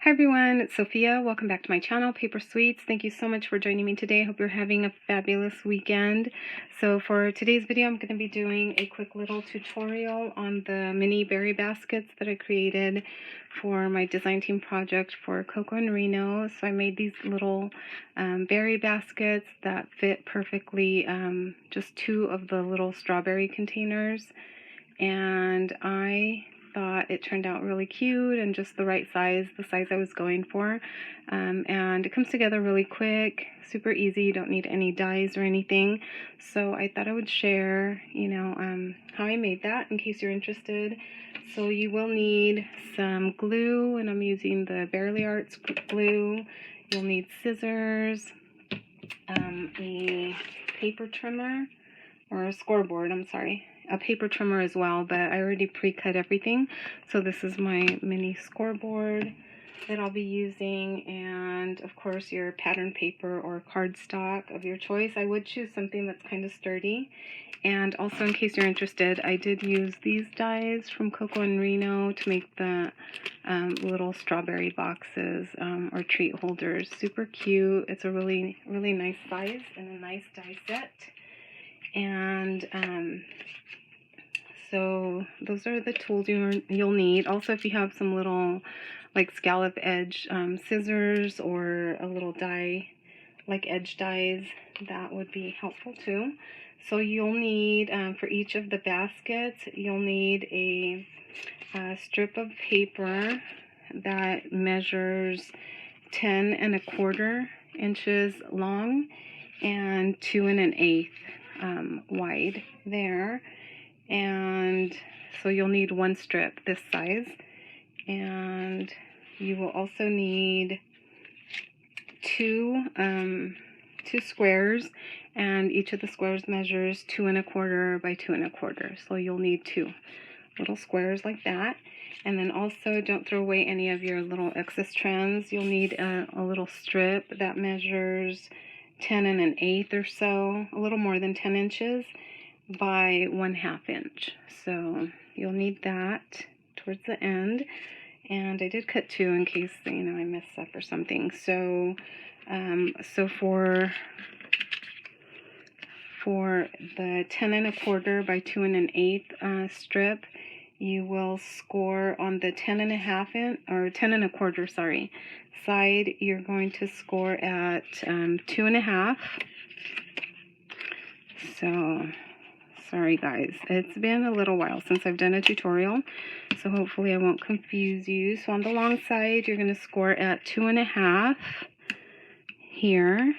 Hi everyone, it's Sophia. Welcome back to my channel, Paper Sweets. Thank you so much for joining me today. I hope you're having a fabulous weekend. So for today's video, I'm going to be doing a quick little tutorial on the mini berry baskets that I created for my design team project for coco&reno. So I made these little berry baskets that fit perfectly, just two of the little strawberry containers. And I thought it turned out really cute and just the right size, the size I was going for. And it comes together really quick, super easy. You don't need any dies or anything. So I thought I would share, how I made that in case you're interested. So you will need some glue, and I'm using the Bearly Arts glue. You'll need scissors, a paper trimmer, or a scoreboard, I'm sorry. A paper trimmer as well, but I already pre-cut everything. So this is my mini scoreboard that I'll be using, and of course your pattern paper or cardstock of your choice. I would choose something that's kind of sturdy. And also, in case you're interested, I did use these dies from coco&reno to make the little strawberry boxes or treat holders. Super cute. It's a really nice size and a nice die set. And so those are the tools you'll need. Also, if you have some little like scallop edge scissors or a little die like edge dies, that would be helpful too. So you'll need, for each of the baskets, you'll need a strip of paper that measures 10 1/4 inches long and 2 1/8 wide there. And so you'll need one strip this size, and you will also need two squares, and each of the squares measures 2 1/4 by 2 1/4. So you'll need two little squares like that. And then also, don't throw away any of your little excess strands. You'll need a little strip that measures 10 1/8 or so, a little more than 10 inches by 1/2 inch. So you'll need that towards the end. And I did cut two in case, I messed up or something. So for the 10 1/4 by 2 1/8 strip, you will score on the 10 1/2 inch or 10 1/4 side. You're going to score at 2 1/2. So sorry guys, it's been a little while since I've done a tutorial, so hopefully I won't confuse you. So on the long side, you're going to score at 2 1/2 here.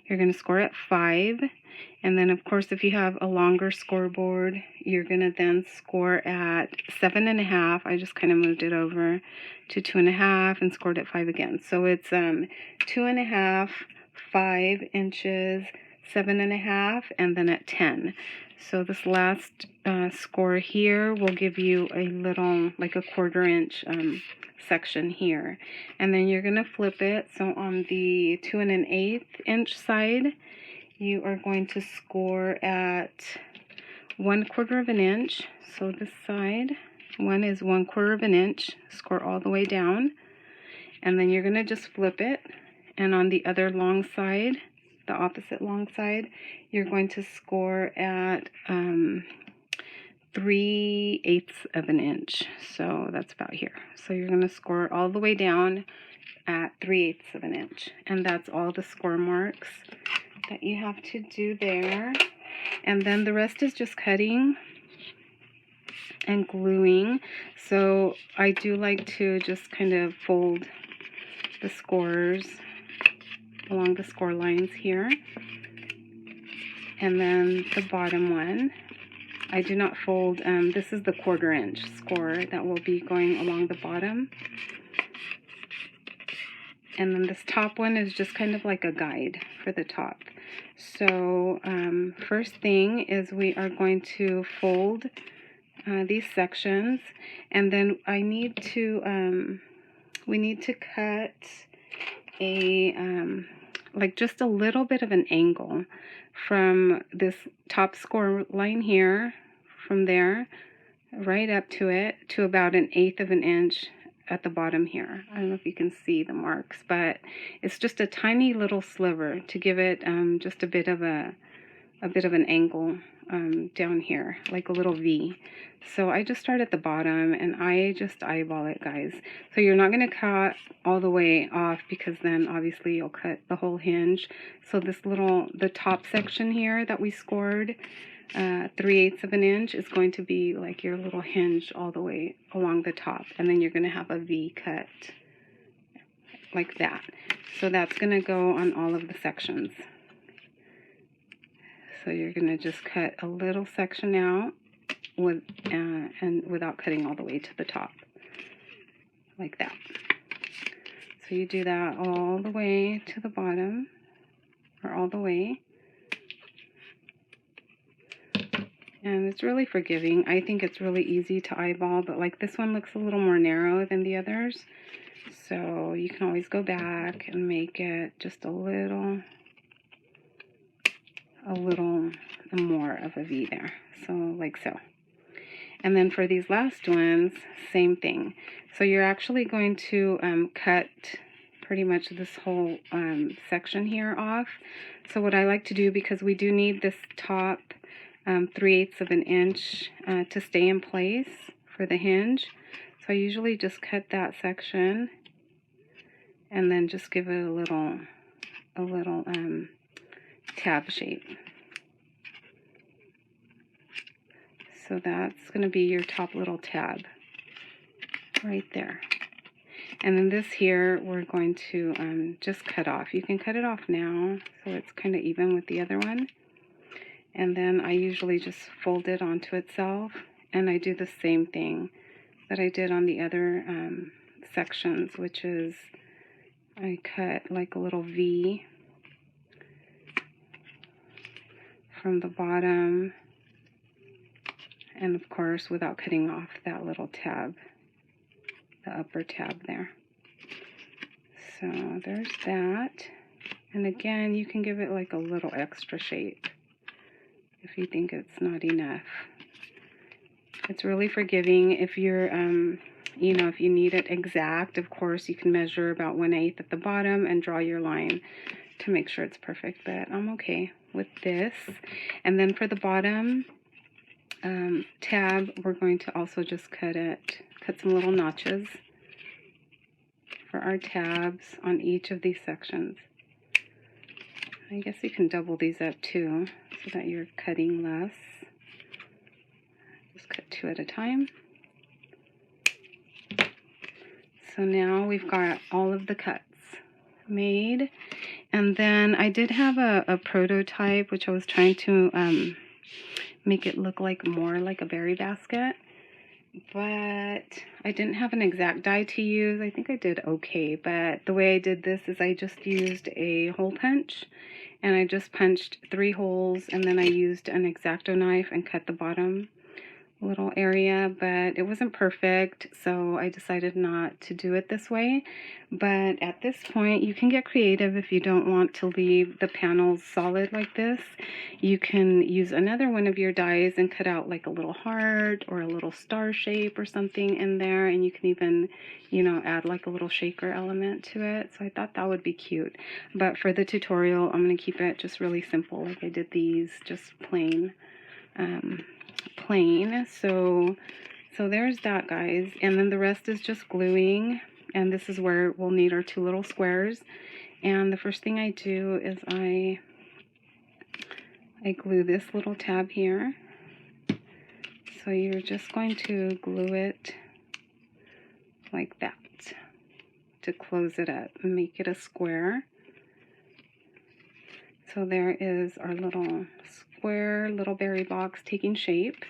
You're going to score at 5. And then, of course, if you have a longer scoreboard, you're going to then score at 7 1/2. I just kind of moved it over to 2 1/2 and scored at 5 again. So it's 2 1/2, 5 inches, 7 1/2, and then at 10. So this last score here will give you a little, like a 1/4 inch section here. And then you're going to flip it. So on the 2 1/8 inch side, you are going to score at 1/4 inch. So this side, one is 1/4 inch, score all the way down. And then you're going to just flip it. And on the other long side, the opposite long side, you're going to score at 3/8 inch. So that's about here. So you're going to score all the way down at 3/8 inch. And that's all the score marks that you have to do there. And then the rest is just cutting and gluing. So I do like to just kind of fold the scores along the score lines here. And then the bottom one, I do not fold. This is the 1/4 inch score that will be going along the bottom. And then this top one is just kind of like a guide for the top. So first thing is we are going to fold these sections, and then we need to cut a like just a little bit of an angle from this top score line here, from there right up to it, to about 1/8 inch at the bottom here. I don't know if you can see the marks, but it's just a tiny little sliver to give it just a bit of an angle down here, like a little V. So I just start at the bottom and I just eyeball it, guys. So you're not going to cut all the way off, because then obviously you'll cut the whole hinge. So the top section here that we scored 3/8 of an inch is going to be like your little hinge all the way along the top, and then you're going to have a V cut like that. So that's going to go on all of the sections. So you're going to just cut a little section out and without cutting all the way to the top, like that. So you do that all the way to the bottom, or all the way. And it's really forgiving. I think it's really easy to eyeball, but like this one looks a little more narrow than the others. So you can always go back and make it just a little more of a V there. So like so. And then for these last ones, same thing. So you're actually going to cut pretty much this whole section here off. So what I like to do, because we do need this top 3/8 of an inch to stay in place for the hinge. So I usually just cut that section and then just give it a little tab shape. So that's going to be your top little tab right there. And then this here we're going to just cut off. You can cut it off now so it's kind of even with the other one. And then I usually just fold it onto itself, and I do the same thing that I did on the other sections, which is I cut like a little V from the bottom, and of course without cutting off that little tab, the upper tab there. So there's that. And again, you can give it like a little extra shape if you think it's not enough. It's really forgiving. If you're, if you need it exact, of course, you can measure about 1/8 at the bottom and draw your line to make sure it's perfect, but I'm okay with this. And then for the bottom tab, we're going to also just cut some little notches for our tabs on each of these sections. I guess you can double these up too, so that you're cutting less. Just cut 2 at a time. So now we've got all of the cuts made. And then I did have a prototype, which I was trying to make it look like more like a berry basket. But I didn't have an exact die to use. I think I did okay, but the way I did this is I just used a hole punch, and I just punched 3 holes, and then I used an X-Acto knife and cut the bottom little area, but it wasn't perfect, so I decided not to do it this way. But at this point, you can get creative. If you don't want to leave the panels solid like this, you can use another one of your dies and cut out like a little heart or a little star shape or something in there, and you can even, add like a little shaker element to it. So I thought that would be cute. But for the tutorial, I'm going to keep it just really simple, like I did these, just plain. So there's that, guys, and then the rest is just gluing, and this is where we'll need our 2 little squares. And the first thing I do is I glue this little tab here. So you're just going to glue it like that to close it up and make it a square. So there is our little square little berry box taking shape.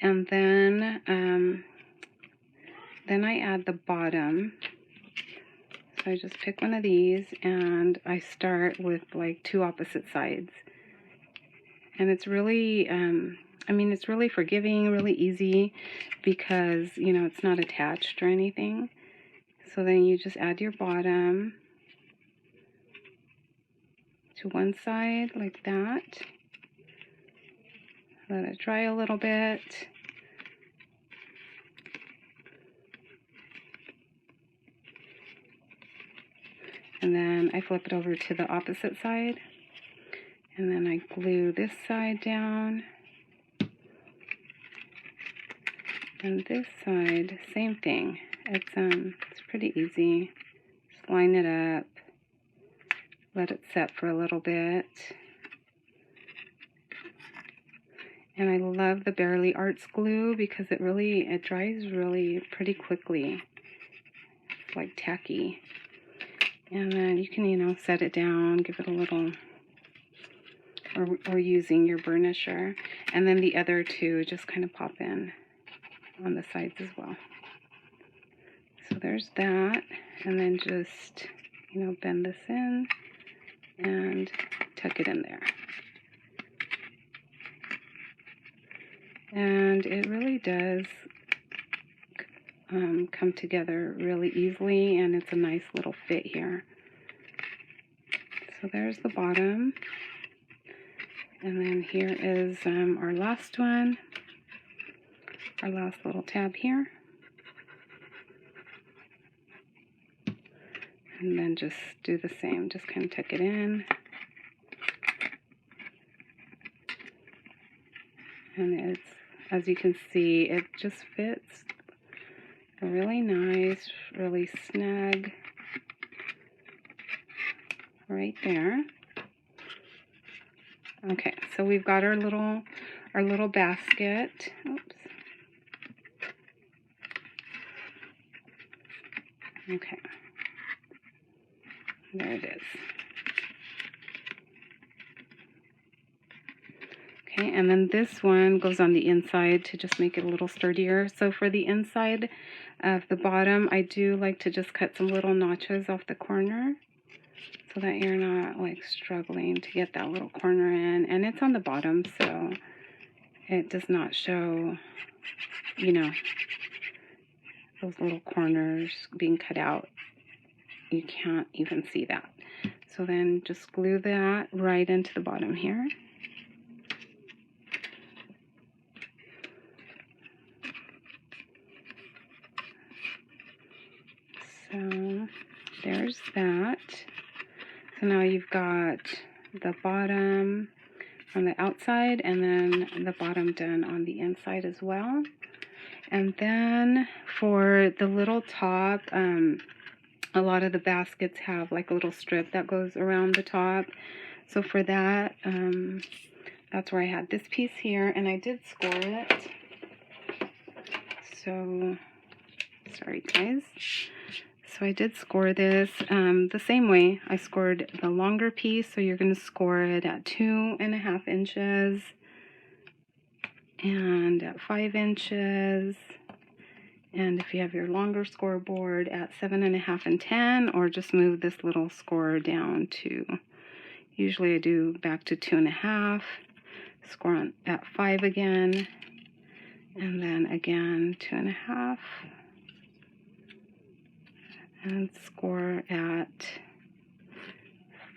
And then I add the bottom. So I just pick one of these and I start with like 2 opposite sides. And it's really, it's really forgiving, really easy, because, it's not attached or anything. So then you just add your bottom to one side like that. Let it dry a little bit. And then I flip it over to the opposite side. And then I glue this side down. And this side, same thing. It's pretty easy. Just line it up. Let it set for a little bit. And I love the Barely Arts glue because it dries really pretty quickly. It's like tacky. And then you can, set it down, give it a little, or using your burnisher. And then the other two just kind of pop in on the sides as well. So there's that. And then just, bend this in and tuck it in there. And it really does come together really easily, and it's a nice little fit here. So there's the bottom. And then here is our last one, our last little tab here. And then just do the same, just kind of tuck it in. And it's, as you can see, it just fits really nice, really snug right there. Okay, so we've got our little basket. Oops. Okay. There it is. Okay, and then this one goes on the inside to just make it a little sturdier. So for the inside of the bottom, I do like to just cut some little notches off the corner so that you're not like struggling to get that little corner in. And it's on the bottom, so it does not show, those little corners being cut out. You can't even see that. So then just glue that right into the bottom here. So there's that. So now you've got the bottom on the outside and then the bottom done on the inside as well. And then for the little top, a lot of the baskets have like a little strip that goes around the top. So for that, that's where I had this piece here, and I did score it. So, sorry guys. So I did score this the same way I scored the longer piece. So you're going to score it at 2.5 inches and at 5 inches. And if you have your longer scoreboard at 7.5 and 10, or just move this little score down to, usually I do back to 2.5, score on at 5 again, and then again 2.5, and score at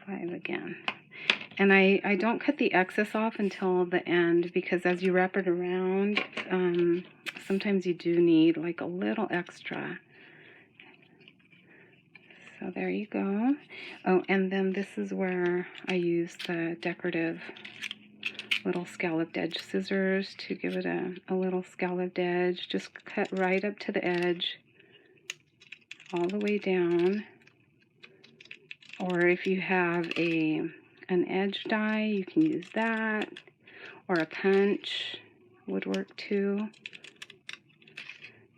5 again. And I don't cut the excess off until the end, because as you wrap it around, sometimes you do need like a little extra. So there you go. Oh, and then this is where I use the decorative little scalloped edge scissors to give it a little scalloped edge. Just cut right up to the edge, all the way down. Or if you have an edge die, you can use that, or a punch would work too.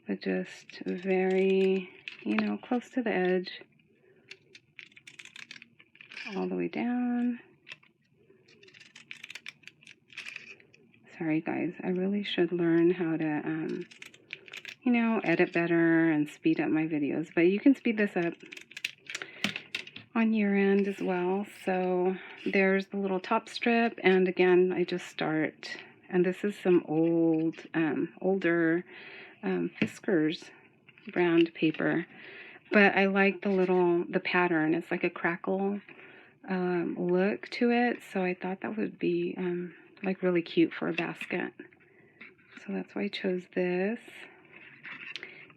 But just very, close to the edge, all the way down. Sorry guys, I really should learn how to, edit better and speed up my videos, but you can speed this up on your end as well. So there's the little top strip, and again I just start, and this is some older Fiskars brand paper, but I like the pattern. It's like a crackle look to it, so I thought that would be like really cute for a basket. So that's why I chose this.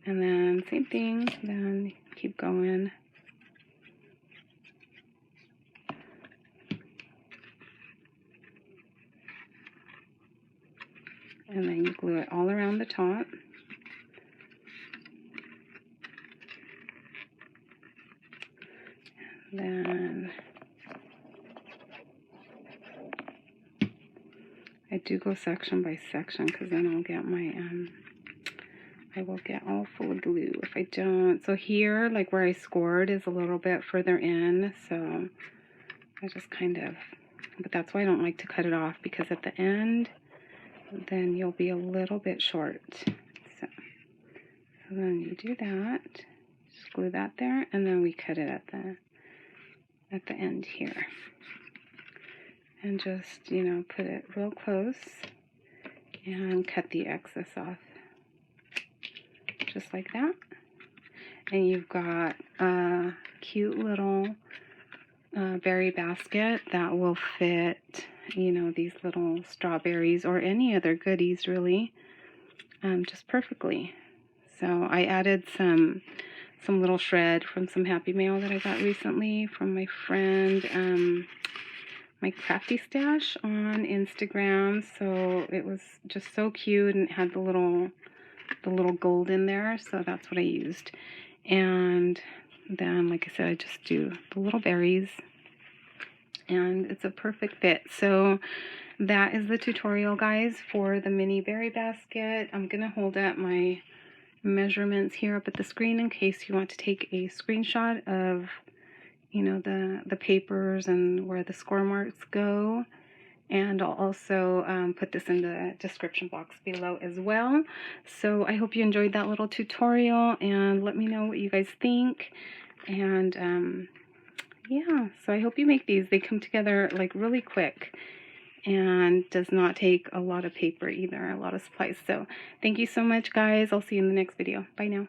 And then same thing, then keep going. and then you glue it all around the top. Then I do go section by section because then I'll get my I will get all full of glue if I don't. So here, like where I scored, is a little bit further in, so I just kind of, but that's why I don't like to cut it off, because at the end then you'll be a little bit short. So then you do that, just glue that there, and then we cut it at the end here, and just, you know, put it real close and cut the excess off, just like that. And you've got a cute little berry basket that will fit, you know, these little strawberries or any other goodies really, just perfectly. So I added some little shred from some Happy Mail that I got recently from my friend, my Crafty Stash on Instagram. So it was just so cute, and it had the little gold in there, so that's what I used. And then, like I said, I just do the little berries, and it's a perfect fit. So that is the tutorial, guys, for the mini berry basket. I'm gonna hold up my measurements here up at the screen in case you want to take a screenshot of, you know, the papers and where the score marks go. And I'll also put this in the description box below as well. So I hope you enjoyed that little tutorial, and let me know what you guys think. And yeah, so I hope you make these. They come together like really quick, and does not take a lot of paper either, a lot of supplies. So thank you so much, guys. I'll see you in the next video. Bye now.